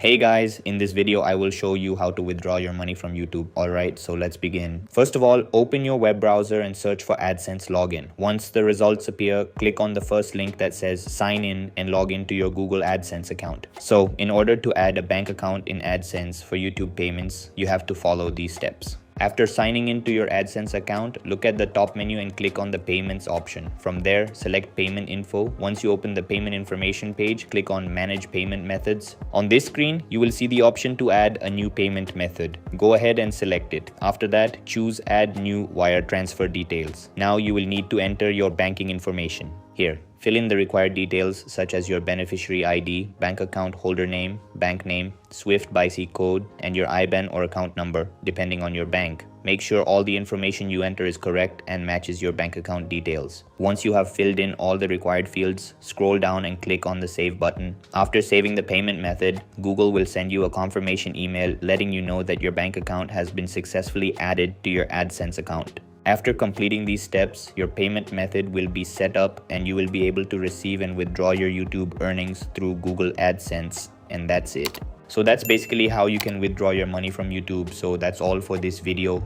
Hey guys, in this video I will show you how to withdraw your money from YouTube. Alright, so let's begin. First of all, open your web browser and search for Adsense login. Once the results appear, click on the first link that says sign in and log into your Google Adsense account. So in order to add a bank account in Adsense for YouTube payments, you have to follow these steps. After signing into your Adsense account, look at the top menu and click on the payments option. From there, select payment info. Once you open the payment information page, click on manage payment methods. On this screen, you will see the option to add a new payment method. Go ahead and select it. After that, choose add new wire transfer details. Now you will need to enter your banking information. Here, fill in the required details such as your beneficiary ID, bank account holder name, bank name, SWIFT BIC code, and your IBAN or account number, depending on your bank. Make sure all the information you enter is correct and matches your bank account details. Once you have filled in all the required fields, scroll down and click on the Save button. After saving the payment method, Google will send you a confirmation email letting you know that your bank account has been successfully added to your Adsense account. After completing these steps, your payment method will be set up and you will be able to receive and withdraw your YouTube earnings through Google Adsense, and that's it. So that's basically how you can withdraw your money from YouTube. So that's all for this video.